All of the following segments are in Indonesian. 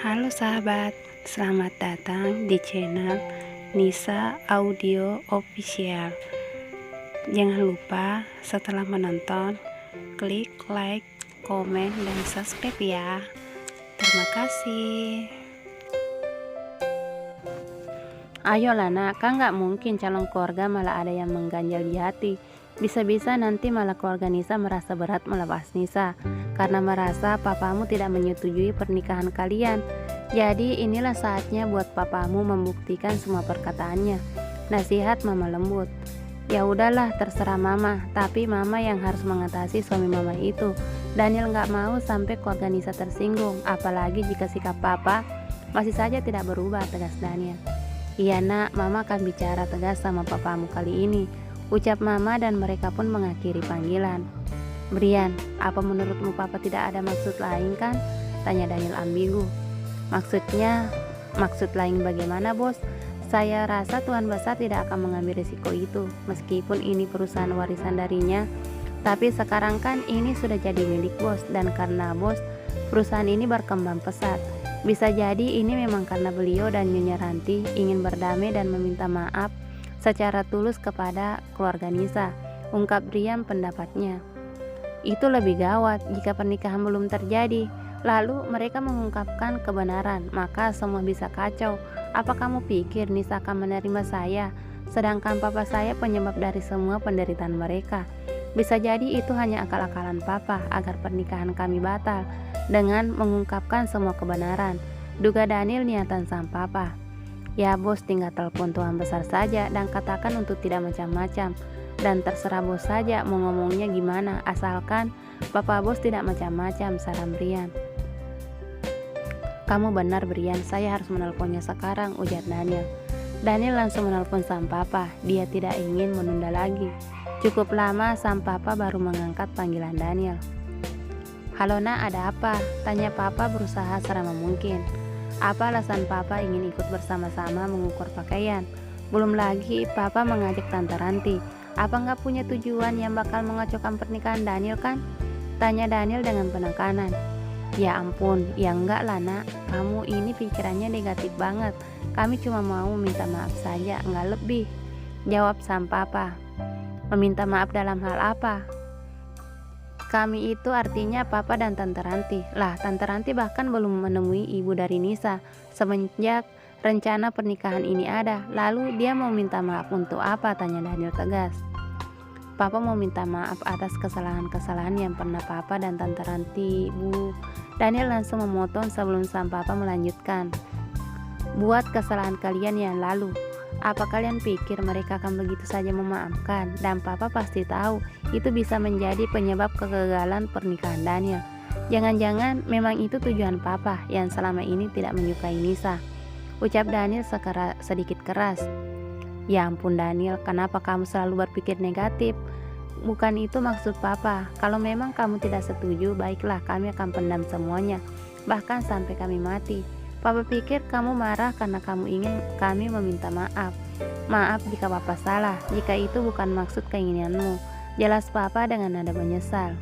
Halo sahabat, selamat datang di channel Nisa Audio Official. Jangan lupa setelah menonton, klik like, komen, dan subscribe ya. Terima kasih. Ayolah nak, kan gak mungkin calon keluarga malah ada yang mengganjal di hati. Bisa-bisa nanti malah keluarga Nisa merasa berat melepas Nisa karena merasa papamu tidak menyetujui pernikahan kalian. Jadi inilah saatnya buat papamu membuktikan semua perkataannya. Nasihat mama lembut. Ya udahlah, terserah mama, tapi mama yang harus mengatasi suami mama itu. Daniel gak mau sampai keluarga Nisa tersinggung, apalagi jika sikap papa masih saja tidak berubah, tegas Daniel. Iya nak, mama akan bicara tegas sama papamu kali ini, ucap mama, dan mereka pun mengakhiri panggilan. Brian, apa menurutmu papa tidak ada maksud lain kan? Tanya Daniel ambigu. Maksud lain bagaimana bos? Saya rasa Tuhan Besar tidak akan mengambil risiko itu, meskipun ini perusahaan warisan darinya. Tapi sekarang kan ini sudah jadi milik bos, dan karena bos, perusahaan ini berkembang pesat. Bisa jadi ini memang karena beliau dan Nyonya Ranti ingin berdamai dan meminta maaf secara tulus kepada keluarga Nisa, ungkap Brian pendapatnya. Itu lebih gawat jika pernikahan belum terjadi, lalu mereka mengungkapkan kebenaran, maka semua bisa kacau. Apa kamu pikir Nisa akan menerima saya, sedangkan papa saya penyebab dari semua penderitaan mereka? Bisa jadi itu hanya akal-akalan papa agar pernikahan kami batal dengan mengungkapkan semua kebenaran, duga Daniel niatan sang papa. Ya bos, tinggal telepon Tuhan Besar saja dan katakan untuk tidak macam-macam. Dan terserah bos saja mau ngomongnya gimana, asalkan papa bos tidak macam-macam, saran Brian. Kamu benar Brian, saya harus menelponnya sekarang, ujar Daniel. Daniel langsung menelpon sang papa, dia tidak ingin menunda lagi. Cukup lama sang papa baru mengangkat panggilan Daniel. Halo nak, ada apa? Tanya papa berusaha seramah mungkin. Apa alasan papa ingin ikut bersama-sama mengukur pakaian? Belum lagi papa mengajak tante Ranti. Apa nggak punya tujuan yang bakal mengacaukan pernikahan Daniel kan? Tanya Daniel dengan penekanan. Ya ampun, ya enggak lah nak, kamu ini pikirannya negatif banget. Kami cuma mau minta maaf saja, enggak lebih, jawab sang papa. Meminta maaf dalam hal apa? Kami itu artinya papa dan tante Ranti. Lah, tante Ranti bahkan belum menemui ibu dari Nisa semenjak rencana pernikahan ini ada. Lalu dia mau minta maaf untuk apa? Tanya Daniel tegas. Papa mau minta maaf atas kesalahan-kesalahan yang pernah papa dan tante Ranti, bu. Daniel langsung memotong sebelum sang papa melanjutkan. Buat kesalahan kalian yang lalu. Apa kalian pikir mereka akan begitu saja memaafkan? Dan papa pasti tahu itu bisa menjadi penyebab kegagalan pernikahan Daniel. Jangan-jangan memang itu tujuan papa yang selama ini tidak menyukai Nisa, ucap Daniel sedikit keras. Ya ampun Daniel, kenapa kamu selalu berpikir negatif? Bukan itu maksud papa. Kalau memang kamu tidak setuju, baiklah, kami akan pendam semuanya, bahkan sampai kami mati. Papa pikir kamu marah karena kamu ingin kami meminta maaf. Maaf jika papa salah, jika itu bukan maksud keinginanmu, jelas papa dengan nada menyesal.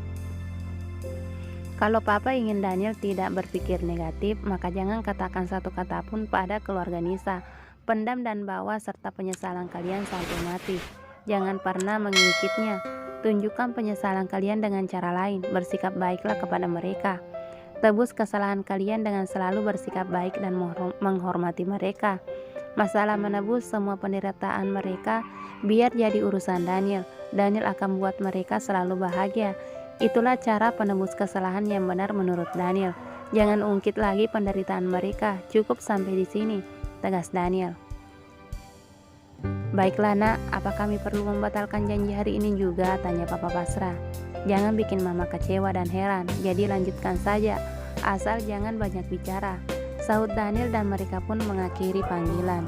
Kalau papa ingin Daniel tidak berpikir negatif, maka jangan katakan satu kata pun pada keluarga Nisa. Pendam dan bawa serta penyesalan kalian sampai mati. Jangan pernah mengikitnya. Tunjukkan penyesalan kalian dengan cara lain. Bersikap baiklah kepada mereka. Tebus kesalahan kalian dengan selalu bersikap baik dan menghormati mereka. Masalah menebus semua penderitaan mereka biar jadi urusan Daniel. Daniel akan buat mereka selalu bahagia. Itulah cara penebus kesalahan yang benar menurut Daniel. Jangan ungkit lagi penderitaan mereka. Cukup sampai di sini, tegas Daniel. Baiklah nak, apa kami perlu membatalkan janji hari ini juga? Tanya papa pasrah. Jangan bikin mama kecewa dan heran, jadi lanjutkan saja, asal jangan banyak bicara, sahut Daniel, dan mereka pun mengakhiri panggilan.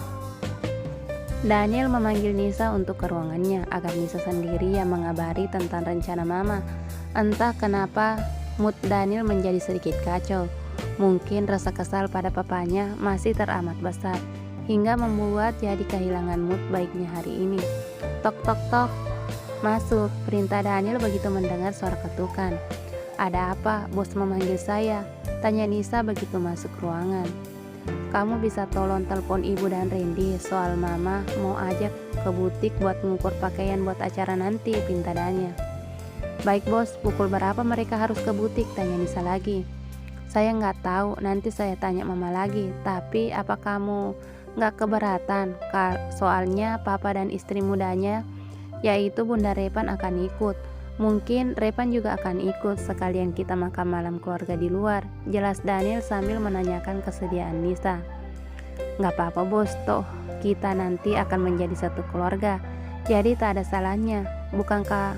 Daniel memanggil Nisa untuk ke ruangannya agar Nisa sendiri yang mengabari tentang rencana mama. Entah kenapa mood Daniel menjadi sedikit kacau. Mungkin rasa kesal pada papanya masih teramat besar, hingga membuat jadi kehilangan mood baiknya hari ini. Tok tok tok. Masuk, perintah Daniel begitu mendengar suara ketukan. Ada apa? Bos memanggil saya, tanya Nisa begitu masuk ruangan. Kamu bisa tolong telepon ibu dan Randy, soal mama mau ajak ke butik buat mengukur pakaian buat acara nanti, pinta Daniel. Baik bos, pukul berapa mereka harus ke butik, tanya Nisa lagi. Saya nggak tahu, nanti saya tanya mama lagi. Tapi apa kamu nggak keberatan? Soalnya papa dan istri mudanya, yaitu Bunda Repan akan ikut. Mungkin Repan juga akan ikut, sekalian kita makan malam keluarga di luar, jelas Daniel sambil menanyakan kesediaan Nisa. Nggak apa-apa bos, toh kita nanti akan menjadi satu keluarga, jadi tak ada salahnya. Bukankah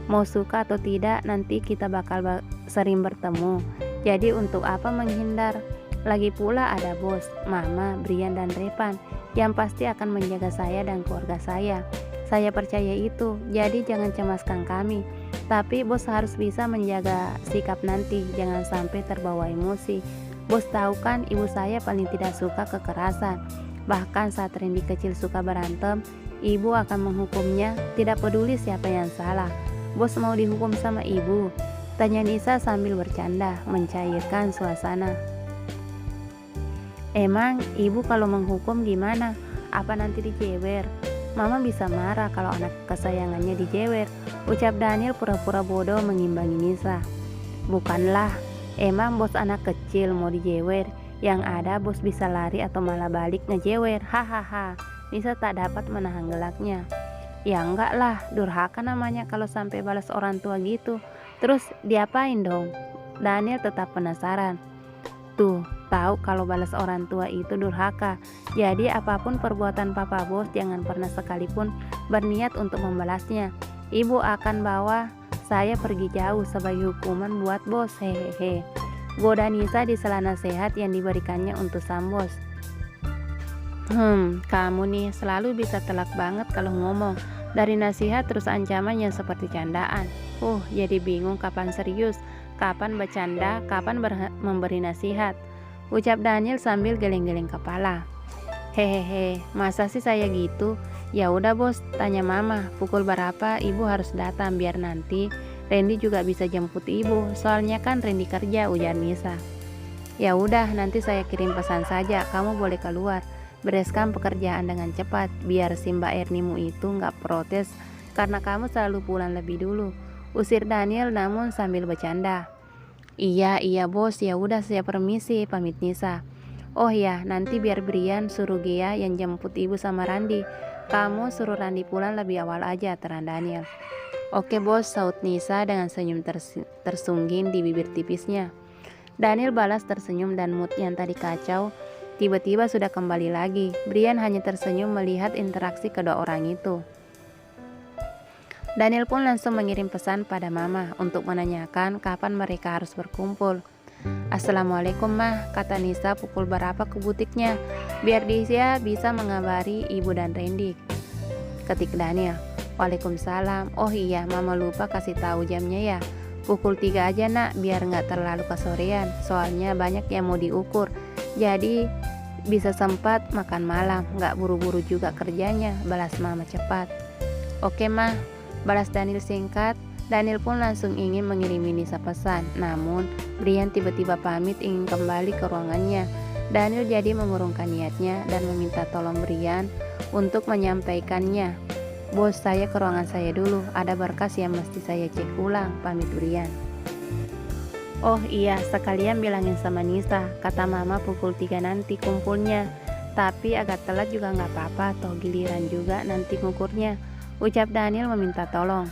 mau suka atau tidak nanti kita bakal sering bertemu, jadi untuk apa menghindar? Lagi pula ada bos, mama, Brian dan Repan yang pasti akan menjaga saya dan keluarga saya. Saya percaya itu, jadi jangan cemaskan kami. Tapi bos harus bisa menjaga sikap nanti, jangan sampai terbawa emosi. Bos tahu kan ibu saya paling tidak suka kekerasan. Bahkan saat Randy kecil suka berantem, ibu akan menghukumnya, tidak peduli siapa yang salah. Bos mau dihukum sama ibu? Tanya Nisa sambil bercanda, mencairkan suasana. Emang ibu kalau menghukum gimana? Apa nanti dijewer? Mama bisa marah kalau anak kesayangannya dijewer, ucap Daniel pura-pura bodoh mengimbangi Nisa. Bukanlah, emang bos anak kecil mau dijewer, yang ada bos bisa lari atau malah balik ngejewer, hahaha. Nisa tak dapat menahan gelaknya. Ya enggak lah, durhaka namanya kalau sampai balas orang tua gitu. Terus diapain dong? Daniel tetap penasaran. Tuh, tahu kalau balas orang tua itu durhaka. Jadi apapun perbuatan papa bos, jangan pernah sekalipun berniat untuk membalasnya. Ibu akan bawa saya pergi jauh sebagai hukuman buat bos, hehehe. Goda Nisa di sela nasihat yang diberikannya untuk sang bos. Kamu nih selalu bisa telak banget kalau ngomong. Dari nasihat terus ancaman yang seperti candaan. Jadi bingung kapan serius, kapan bercanda, kapan memberi nasihat, ucap Daniel sambil geleng-geleng kepala. Hehehe, masa sih saya gitu? Ya udah bos, tanya mama, pukul berapa ibu harus datang biar nanti Randy juga bisa jemput ibu. Soalnya kan Randy kerja, ujar Nisa. Ya udah, nanti saya kirim pesan saja, kamu boleh keluar. Bereskan pekerjaan dengan cepat, biar si Mbak Ernimu itu nggak protes karena kamu selalu pulang lebih dulu, usir Daniel namun sambil bercanda. Iya bos, ya udah saya permisi, pamit Nisa. Oh ya, nanti biar Brian suruh Gia yang jemput ibu sama Randy. Kamu suruh Randy pulang lebih awal aja, terang Daniel. Oke bos, saut Nisa dengan senyum tersungging di bibir tipisnya. Daniel balas tersenyum dan mood yang tadi kacau tiba-tiba sudah kembali lagi. Brian hanya tersenyum melihat interaksi kedua orang itu. Daniel pun langsung mengirim pesan pada mama untuk menanyakan kapan mereka harus berkumpul. Assalamualaikum mah, kata Nisa, pukul berapa ke butiknya? Biar dia bisa mengabari ibu dan Randy, ketik Daniel. Waalaikumsalam. Oh iya, mama lupa kasih tahu jamnya ya. Pukul 3 aja nak, biar nggak terlalu kesorean. Soalnya banyak yang mau diukur. Jadi bisa sempat makan malam, nggak buru-buru juga kerjanya, balas mama cepat. Oke mah, balas Daniel singkat. Daniel pun langsung ingin mengirimi Nisa pesan, namun Brian tiba-tiba pamit ingin kembali ke ruangannya. Daniel jadi mengurungkan niatnya dan meminta tolong Brian untuk menyampaikannya. Bos, saya ke ruangan saya dulu, ada berkas yang mesti saya cek ulang, pamit Brian. Oh iya, sekalian bilangin sama Nisa, kata mama pukul 3 nanti kumpulnya. Tapi agak telat juga nggak apa-apa, toh giliran juga nanti ngukurnya, ucap Daniel meminta tolong.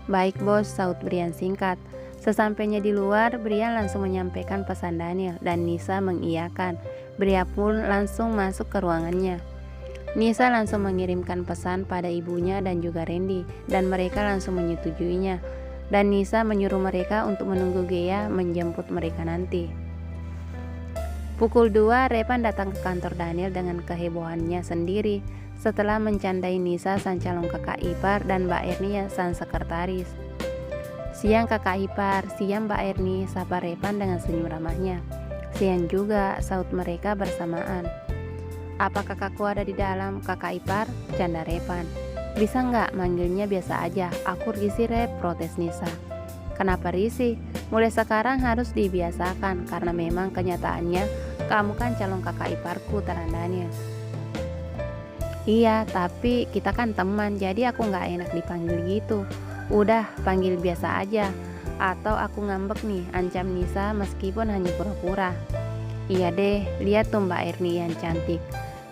Baik bos, saut Brian singkat. Sesampainya di luar, Brian langsung menyampaikan pesan Daniel dan Nisa mengiyakan. Brian pun langsung masuk ke ruangannya. Nisa langsung mengirimkan pesan pada ibunya dan juga Randy, dan mereka langsung menyetujuinya. Dan Nisa menyuruh mereka untuk menunggu Gia menjemput mereka nanti. Pukul 2, Repan datang ke kantor Daniel dengan kehebohannya sendiri setelah mencandai Nisa sang calon kakak ipar dan Mbak Erni sang sekretaris. Siang kakak ipar, siang Mbak Erni, sapa Repan dengan senyum ramahnya. Siang juga, saut mereka bersamaan. Apa kakakku ada di dalam, kakak ipar? Canda Repan. Bisa nggak manggilnya biasa aja, akur gisi Rep, protes Nisa. Kenapa risih? Mulai sekarang harus dibiasakan karena memang kenyataannya kamu kan calon kakak iparku, terang Daniel. Iya, tapi kita kan teman, jadi aku nggak enak dipanggil gitu. Udah, panggil biasa aja. Atau aku ngambek nih, ancam Nisa meskipun hanya pura-pura. Iya deh, lihat tuh Mbak Erni yang cantik.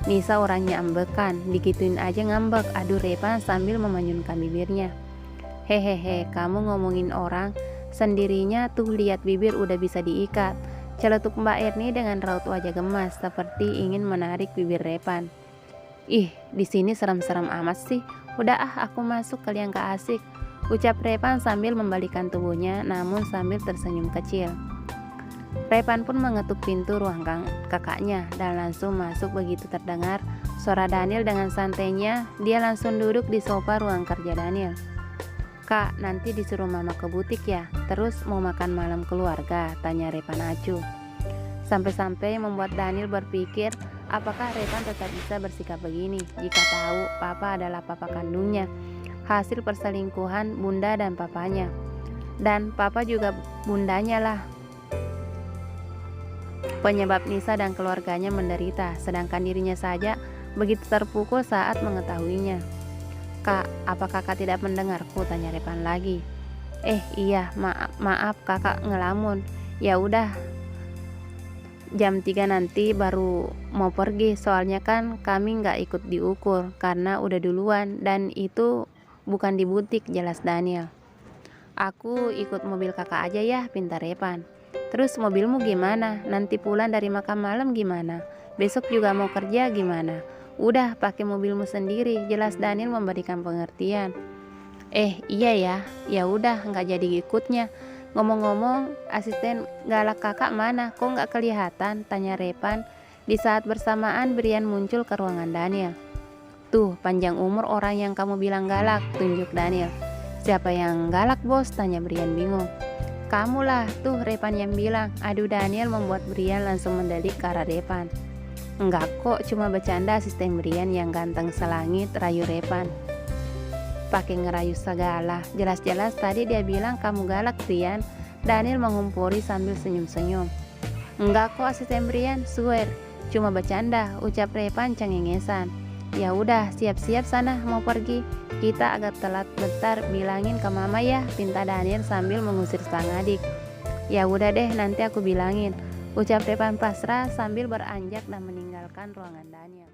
Nisa orangnya ambekan, digituin aja ngambek, aduh Repan sambil memanyunkan bibirnya. Hehehe, kamu ngomongin orang, sendirinya tuh lihat bibir udah bisa diikat. Celetuk Mbak Erni dengan raut wajah gemas, seperti ingin menarik bibir Repan. Ih, di sini serem-serem amat sih. Udah aku masuk, kalian gak asik, ucap Repan sambil membalikan tubuhnya namun sambil tersenyum kecil. Repan pun mengetuk pintu ruang kakaknya dan langsung masuk. Begitu terdengar suara Daniel dengan santainya, dia langsung duduk di sofa ruang kerja Daniel. Kak, nanti disuruh mama ke butik ya, terus mau makan malam keluarga, tanya Repan acuh. Sampai-sampai membuat Daniel berpikir, apakah Repan tetap bisa bersikap begini jika tahu papa adalah papa kandungnya, hasil perselingkuhan bunda dan papanya. Dan papa juga bundanya lah penyebab Nisa dan keluarganya menderita, sedangkan dirinya saja begitu terpukul saat mengetahuinya. Kak, apa kakak tidak mendengarku, tanya Repan lagi. Iya, maaf kakak ngelamun. Ya udah, jam 3 nanti baru mau pergi, soalnya kan kami nggak ikut diukur karena udah duluan dan itu bukan di butik, jelas Daniel. Aku ikut mobil kakak aja ya, pinta Repan. Terus mobilmu gimana? Nanti pulang dari makan malam gimana? Besok juga mau kerja gimana? Udah pakai mobilmu sendiri, jelas Daniel memberikan pengertian. Iya ya udah nggak jadi ikutnya. Ngomong-ngomong, asisten galak kakak mana? Kok nggak kelihatan? Tanya Repan. Di saat bersamaan Brian muncul ke ruangan Daniel. Tuh, panjang umur orang yang kamu bilang galak, tunjuk Daniel. Siapa yang galak bos? Tanya Brian bingung. Kamulah, tuh Repan yang bilang. Aduh, Daniel membuat Brian langsung mendelik ke arah Repan. Enggak kok, cuma bercanda, asisten Brian yang ganteng selangit, rayu Repan. Pakai ngerayu segala, jelas-jelas tadi dia bilang kamu galak Brian. Daniel mengumpuri sambil senyum-senyum. Enggak kok asisten Brian, swear, cuma bercanda, ucap Repan cengengesan. Ya udah, siap-siap sana mau pergi, kita agak telat bentar, bilangin ke mama ya, pinta Daniel sambil mengusir sang adik. Ya udah deh, nanti aku bilangin, ucap Repan pasrah sambil beranjak dan meninggalkan ruangan Daniel.